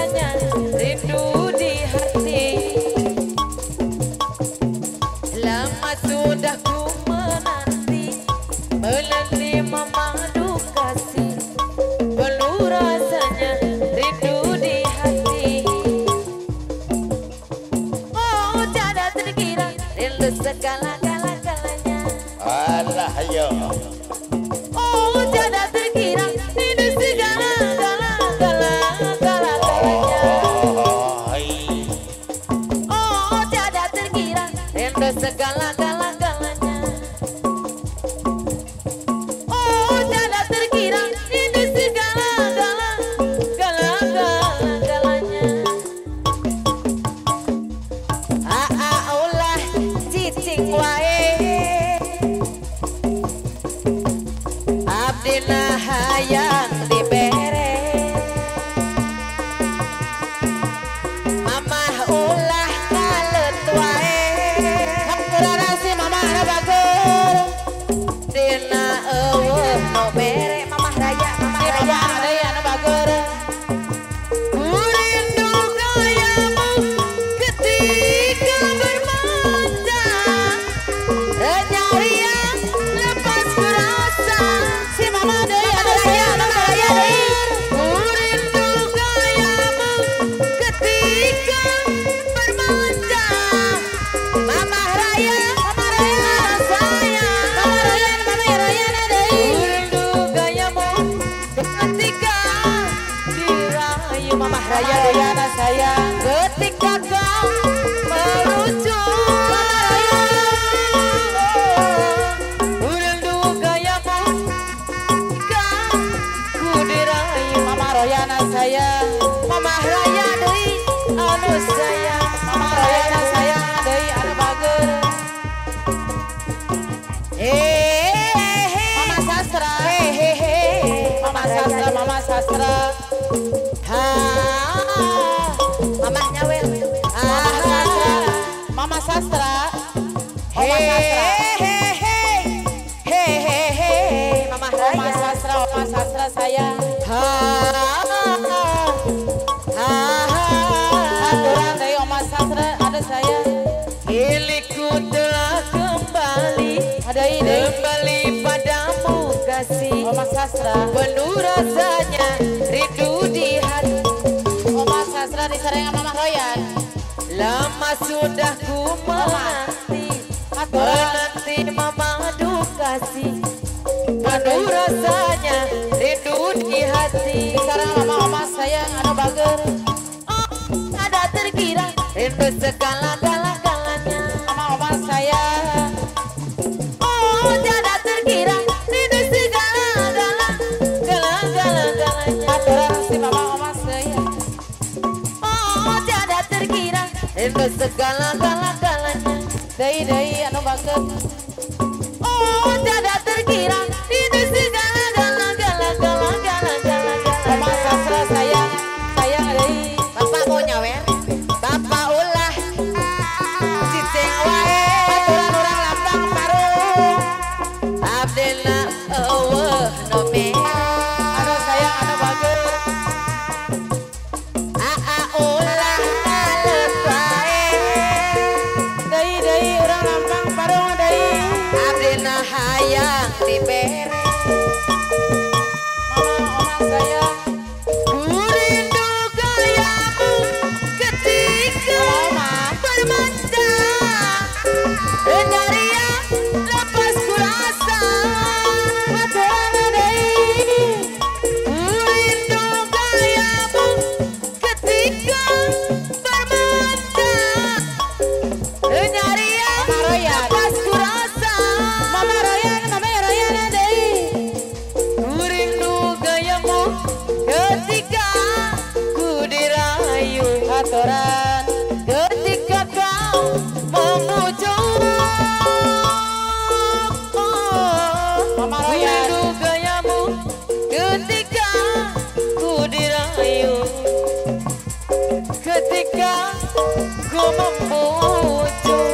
rasanya rindu di hati. Lama sudah ku menanti memadu kasih, penuh rasanya rindu di hati. Oh tiada terkira rindu segala-galanya. Alah yo. Oh tiada terkira rindu segala-galanya. Oh tiada terkira rindu segala-galanya. Oh tiada terkira rindu segala-galanya. Ulah cicing wae abdina hayang dibere. Mamah ulah kalet wae hampura si mamah na bagur dina eueuh no bere. Mamah raya deui anu bagur. Kurindu gayamu ketika bermanja, renyarian lepas kurasa si mama deui anu raya deui. Kurindu gayamu ketika bermanja, mama raya sayang, mama raya deui. Kurindu gayamu ketika dirayu, mama raya sayang, ketika kau merujuk, mama raya. Kurindu gayamu ketika ku dirayu, mama raya sayang, mama raya deui anu sayang, mama raya sayang deui anu bager. Mama sastra, mama sastra. Mama nyawel. Mama sastra. Mama sastra sayang. Aturan dari Oma Sastra ada saya. Milikku telah kembali padamu kasih. Oma Sastra penuh rasanya rindu di hati. Oma Sastra disareng sama Mama Royan. Lama sudah ku menanti memadu kasih, penuh rasanya rindu di hati. Disareng sama Oma sayang anu bager. Oh ada terkira rindu segala-galanya, Oma sayang. Oh tiada terkira rindu segala-galanya. Aturan si mama Oma sayang. Oh tiada terkira rindu segala-galanya. Deui anu bager. Oh tiada terkira rindu segala-galanya. Oma sastra sayang deui. Bapak mau nyawer, bapak ulah cicing wae. Aturan urang lambang parung abdina eueuh no me. Anu sayang anu bager. Ulah kalet wae deui urang lambang parung deui abdina hayang dibere. Mama Oma sayang. Kurindu gayamu ketika bermanja, renyarian lepas kurasa aturan deui. Kurindu gayamu ketika bermanja, renyarian lepas kurasa. Mama Royan deui. Kurindu gayamu ketika ku dirayu, aturan ketika kau memujuk. Mama Royan. Kurindu gayamu ketika ku dirayu, ketika ku memujuk.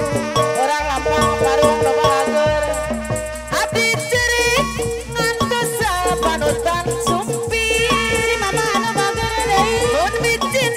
Orang lampang parung no bager. Abdi cerik ngantos panutan sumpi. Si mama anu bager deui. Mun micin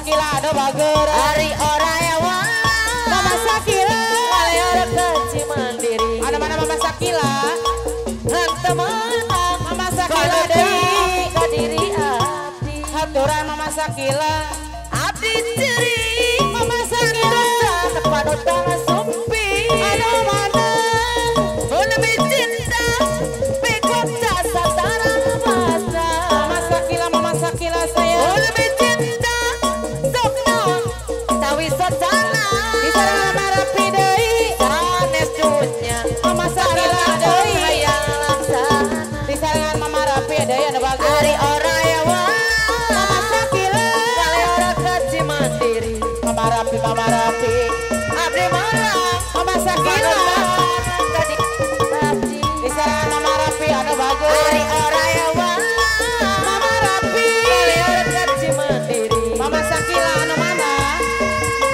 Sakila ada bager. Ari Oraewa Mama Sakila. Kaleora kaji mandiri. Ada mana Mama Sakila? Hante menang Mama Sakila Kadiri deui. kadiri abdi. Haturan Mama Sakila. Abdi ceri Mama Sakila. Panutan sumpi. Ada mana? Lebih cinta Bekota satara masa. Mama Sakila saya. Lebih cinta Sokno Tawi sotana. Di sana Mama Rapi deui. Sanes dunya Mama Sakila deui. Hayang laksana. Di sana Mama Rapi deui ada bager. Ari Oraewa Mama Sakila. Kaleora kaji mandiri. Mama Rapi. Abdi marang Mama Sakila. Tadi abdi. Di sana Mama Rapi ada bager. Ari Oraewa Mama Rapi. Kaleora kaji mandiri. Mama Sakila anu mana?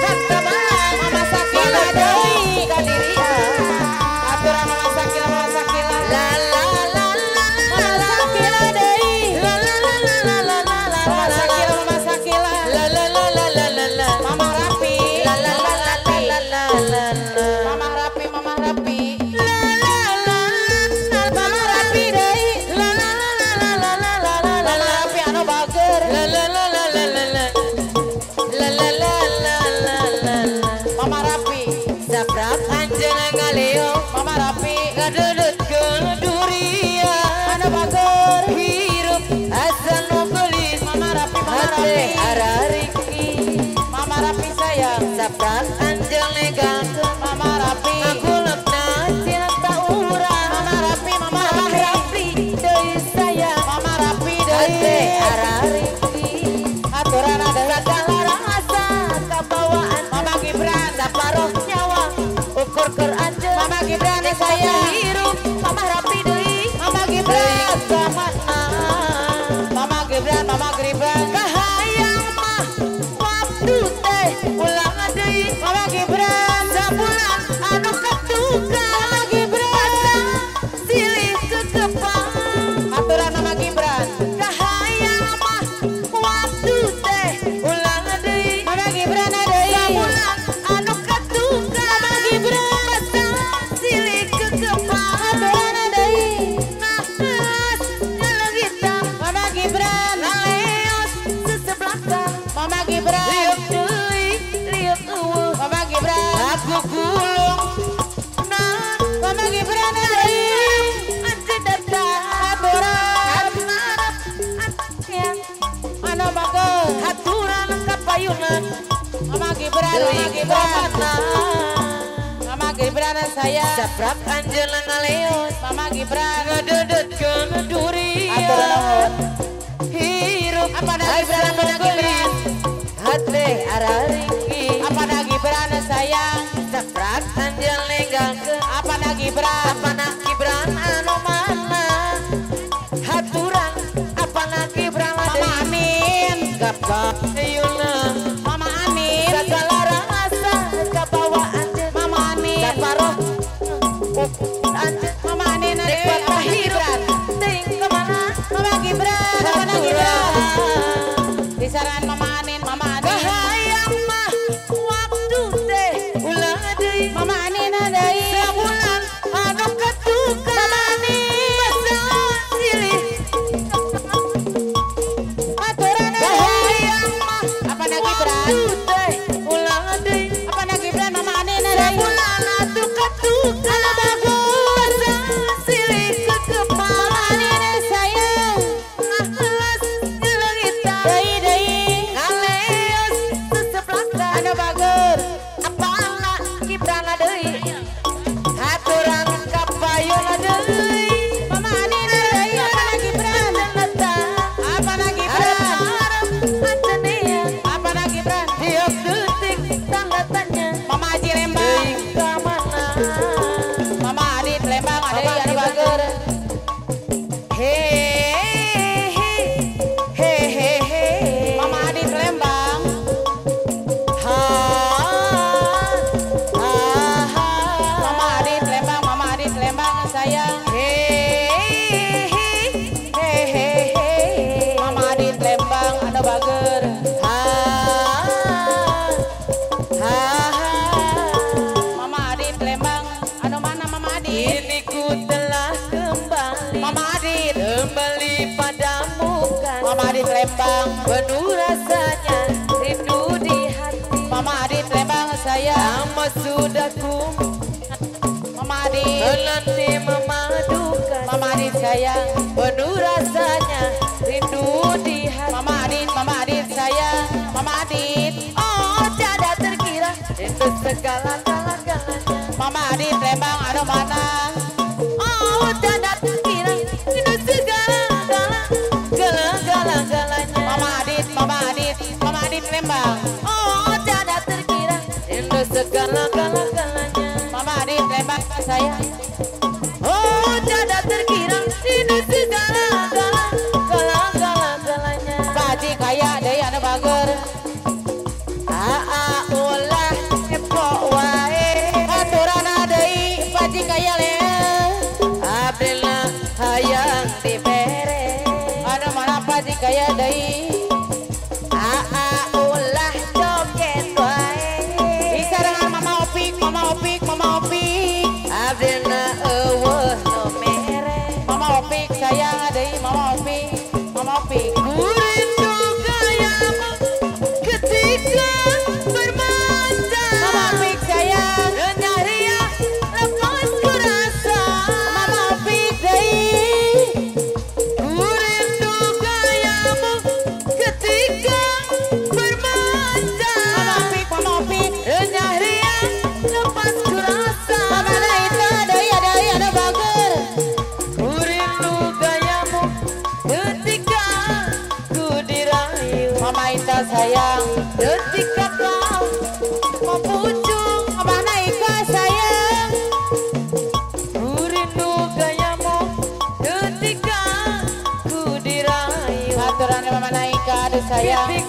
Hante menang Mama Sakila deui. kadiri abdi. Aturan Mama Sakila. La la la la Mama Sakila deui. la la la la la la la Mama la Sakila. la la la la la la la. Mama Rapi. La la la la la la la la la. Mama Rapi. La la la la Mama Rapi deui. la la la la la la la la la Mama la. Rapi anu bager. La la la la la la la. La la la la la la la. Mama Rapi. Saprak anjeun ngaleo Mama Rapi. ngadudutkeun durian. Anu bager. Hirup asa nu geulis Mama Rapi. hate arariki. Mama Rapi sayang. Saprak anjeun negangkeun Mama Rapi. ngagulupna cinta urang. Mama Rapi. Mama Mama Rapi. Rapi deui sayang Mama Rapi hate deui. arariki. Aturan ada. Segala rasa kabawaan Mama Gibran. saparoh nyawa ukur keur anjeun. Mama Gibran sayang. Hirup Mama Rapi deui Mama Gibran. kamana. Mama Gibran. Mama Gibran. Kahayang mah waktu teh ulang deui. Mama Gibran. Sabulan anu katuka. Mama Gibran. Silih kekepang. Aturan Mama Gibran. Kahayang mah waktu teh ulang deui. Mama Gibran deui. Sabulan anu katuka. Mama Gibran. Silih kekepang. Aturan deui. Nahas nyelegitan. Mama Gibran. Laleos sesebelakan. Mama Gibran. Liuk deui, liuk eueuh. Mama Gibran. Aku gulung nan Mama Gibran deui. anjeun datang. Aturan. Yang Anu bager. haturan kapayunan Mama Gibran. Mama deui Gibran. kamana. Mama Gibran sayang. Saprak anjeun ngaleos Mama Gibran. ngadudutkeun durian. Aturan nuhun. Hirup Apa dah Gibran, asa apa dah nu geulis Gibran? hate arariki. Apa dah Gibran sayang? Saprak anjeun lenggangkeun Apa dah Gibran? apana Gibran anu mana. Haturan apana Gibran Mama deui. Amin. Kapayuna Mama Amin. segala rasa kabawa anjeun. Mama Amin. Saparoh anjeun Mama Amin dek deui. Apa dah hirup Gibran? teuing kemana. Mama Gibran. Apa dah Gibran? Haturan Di saran Mama Anin. Mama Anin. kahayang mah waktu teh ulah deui. Mama Anin deui. Sabulan anu katuka. Mama Anin. Masalah silih Aturan deui. kahayang mah Apa dah Gibran? waktu teh ulah deui. Apa dah Gibran? Mama Anin deui. Sabulan anu katuka. Anu bagus. Masalah silih kekepang. Mama Anin sayang. Nahas nyelegitan. Deui. Ngaleos sesebelakan. Anu bagus. Apana Gibran deui. Haturan kapayuna deui. Mama Anin deui. Apa dah Gibran? Apa dah Gibran? Apa dah Gibran? Tiap detik tanda tanya. Mama Aji Lembang. Deui kamana. Mama Adit Lembang ada anu bager. Hehehe. Mama Adit Lembang. Ha. Ha. Mama Adit Lembang. Mama Adit Lembang sayang. Hehehe. Mama Adit Lembang ada bager. Ha. sayang. Lama sudah ku Mama Adit, nanti memadukan. Mama Adit sayang. Penuh rasanya rindu di hati. Mama Adit sayang. Mama Adit, Oh tiada terkira itu segala-galanya. Mama Adit Lembang ada mana? Oh tiada terkira itu segala-galanya. Mama Adit Lembang. Oh tiada terkira itu segala-galanya. Mama Adit Lembang sayang. Oh tiada terkira itu segala-galanya. Baji kaya deui anu bager. Ulah epok wae Aturana deui baji kaya le. Abdillah hayang dibere. Anu mana baji kaya deui. Ulah joget wae Isarangan Mama Opik. Abdillah eueuh no mere. Mama Opik sayang deui Mama Opik. Kurindu gayamu ketika bermata. Mama Opik sayang. Renyah riang lepas kurasa. Mama Opik deui. Kurindu gayamu ketika bermata. Mama Opik. Renyah riang lepas kurasa. Mama Naita deui anu bager. Kurindu gayamu ketika ku dirayu. Mama Ita sayang. Ketika kau mempucuk. Mama Naika sayang. Kurindu gayamu ketika ku dirayu. Aturan Mama Naika aduh sayang.